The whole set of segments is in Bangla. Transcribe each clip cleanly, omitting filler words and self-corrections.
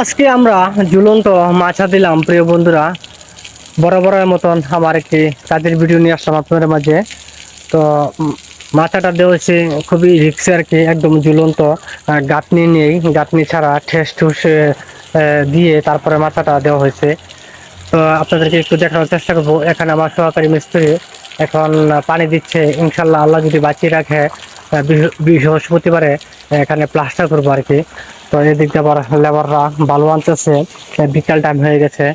আজকে আমরা ঝুলন্ত মাছা দিলাম প্রিয় বন্ধুরা। বরাবরের মতন আমার একটি কাজের ভিডিও নিয়ে আসলাম আপনাদের মাঝে। তো মাথাটা দেওয়া হয়েছে খুবই রিক্সে আর কি, একদম ঝুলন্ত। গাঁথনি নেই, গাঁথনি ছাড়া ঠেস ঠুস দিয়ে তারপরে মাথাটা দেওয়া হয়েছে। তো আপনাদেরকে একটু দেখানোর চেষ্টা করবো। এখানে আমার সহকারী মিস্ত্রি এখন পানি দিচ্ছে। ইনশাল্লাহ আল্লাহ যদি বাঁচিয়ে রাখে বৃহস্পতিবারে এখানে প্লাস্টার করবো আর কি। তো এদিক দিয়ে আবার লেবাররা বালু আনতেছে। বিকাল টাইম হয়ে গেছে,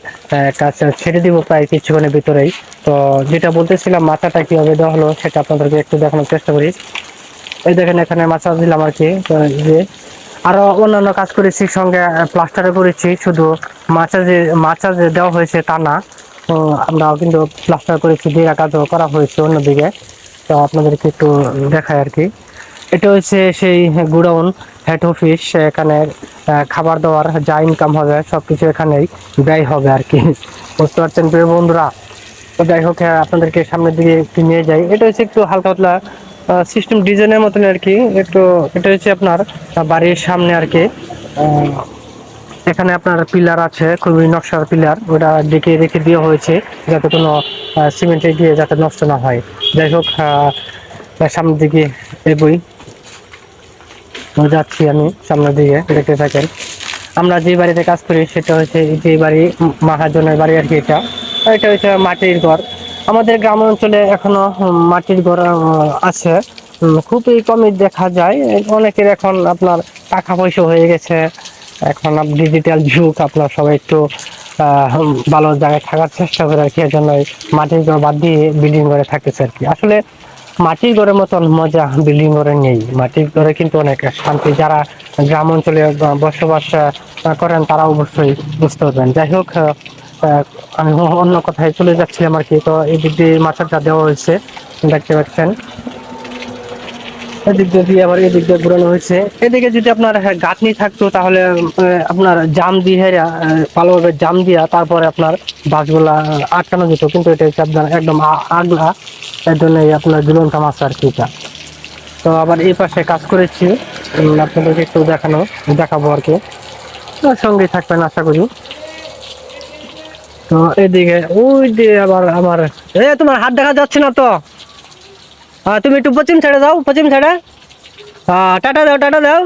কাজ ছেড়ে দিব প্রায় কিছুক্ষণের ভিতরেই। তো যেটা বলতেছিলাম মাথাটা কিভাবে দেওয়া হলো সেটা আপনাদেরকে একটু দেখানোর চেষ্টা করি। এই দেখেন এখানে মাছা দিলাম আর কি। তো যে আরো অন্যান্য কাজ করেছি, সঙ্গে প্লাস্টারে করেছি। শুধু মাছা যে দেওয়া হয়েছে তা না, তো আমরা কিন্তু প্লাস্টার করেছি, দিয়ে কাজও করা হয়েছে অন্যদিকে। তো আপনাদেরকে একটু দেখাই আর কি। এটা হচ্ছে সেই গুডাউন, হেড অফিস। এখানে খাবার দাবার যা ইনকাম হবে সবকিছু এখানেই ব্যয় হবে আর কি। বুঝতে পারছেন প্রিয় বন্ধুরা। তো যাই হোক, আপনাদেরকে সামনের দিকে একটু নিয়ে যাই। এটা হচ্ছে একটু হালকা পাতলা সিস্টেম ডিজাইনের মতন আর কি। একটু এটা হচ্ছে আপনার বাড়ির সামনে আর কি। এখানে আপনার পিলার আছে, খুবই নকশার পিলার, ওটা ডেকে রেখে দেওয়া হয়েছে যাতে কোনো সিমেন্টে গিয়ে যাতে নষ্ট না হয়। যাই হোক, সামনের দিকে এগোই। যাচ্ছি আমি সামনের দিকে, দেখতে থাকেন। আমরা যে বাড়িতে কাজ করি সেটা হচ্ছে যে বাড়ি, মহাজনের বাড়ি আর কি। এটা এটা হচ্ছে মাটির ঘর। আমাদের গ্রাম অঞ্চলে এখনো মাটির ঘর আছে, খুবই কমই দেখা যায়। অনেকের এখন আপনার টাকা পয়সা হয়ে গেছে, এখন ডিজিটাল যুগ, আপনার সবাই একটু ভালো জায়গায় থাকার চেষ্টা করে আর কি। এর জন্য মাটির ঘর বাদ দিয়ে বিল্ডিং ঘরে থাকতেছে আর কি। আসলে মাটির ঘরের মতন মজা বিল্ডিং ঘরে নেই। মাটির ঘরে কিন্তু অনেক শান্তি। যারা গ্রাম অঞ্চলে বসবাস করেন তারা অবশ্যই বুঝতে পারবেন। যাই হোক, আমি অন্য কথায় চলে যাচ্ছিলাম আর কি। তো এই দিক দিয়ে মাথাটা দেওয়া হয়েছে, দেখতে পাচ্ছেন। এদিক দিয়ে আবার এদিক দিয়ে ঘুরানো হয়েছে। এদিকে যদি আপনার গাঁথনি থাকতো তাহলে আপনার জাম দিয়ে ভালোভাবে জাম দিয়া তারপরে আপনার বাসগুলা আটকানো যেত, কিন্তু এটা হচ্ছে আপনার একদম আগলা। এর জন্য আপনার ঝুলন্ত মাছ আর কি এটা। তো আবার এই পাশে কাজ করেছি, আপনাদেরকে একটু দেখাবো আর কি। তো সঙ্গে থাকবেন আশা করি। তো এদিকে ওই দিয়ে আবার আমার তোমার হাত দেখা যাচ্ছে না তো। তুমি একটু পশ্চিম সাইডে যাও, পশ্চিম সাইডে। টাটা দাও, টাটা দাও।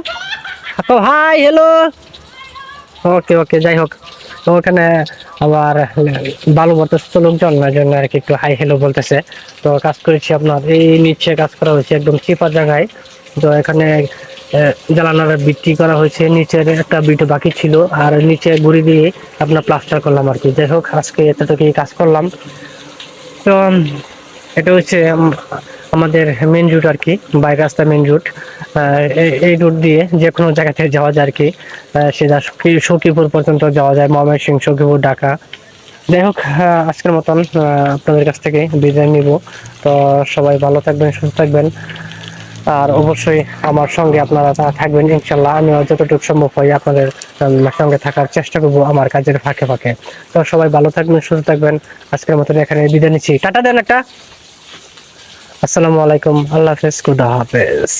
তো হাই হ্যালো। ওকে ওকে, যাই হোক। তো ওখানে আবার বালু ভর্তি লোকজন না, জন্য আর কি একটু হাই হ্যালো বলতেছে। তো কাজ করেছি আপনার এই নিচে কাজ করা হয়েছে একদম চিপা জায়গায়। তো এখানে জ্বালানোর বিক্রি করা হয়েছে, নিচের একটা বিট বাকি ছিল, আর নিচে গুড়ি দিয়ে আপনার প্লাস্টার করলাম আর কি। যাই হোক, আজকে এতটুকুই কাজ করলাম। তো এটা হচ্ছে আমাদের মেন রুট আর কি, বাইক রাস্তা মেন রুট। এই রুট দিয়ে যে কোনো জায়গা থেকে যাওয়া যায় আর কি। সেটা সখীপুর পর্যন্ত যাওয়া যায়, ময়মনসিংহ, সখীপুর, ঢাকা। যাই হোক, আজকের মতন আপনাদের কাছ থেকে বিদায় নিব। তো সবাই ভালো থাকবেন, সুস্থ থাকবেন। আর অবশ্যই আমার সঙ্গে আপনারা থাকবেন ইনশাল্লাহ। আমিও যতটুকু সম্ভব হয় আপনাদের সঙ্গে থাকার চেষ্টা করবো আমার কাজের ফাঁকে ফাঁকে। তো সবাই ভালো থাকবেন, সুস্থ থাকবেন। আজকের মতন এখানে বিদায় নিচ্ছি। টাটা দেন একটা। আসসালামু আলাইকুম, আল্লাহ হাফেজ, খুদা হাফেজ।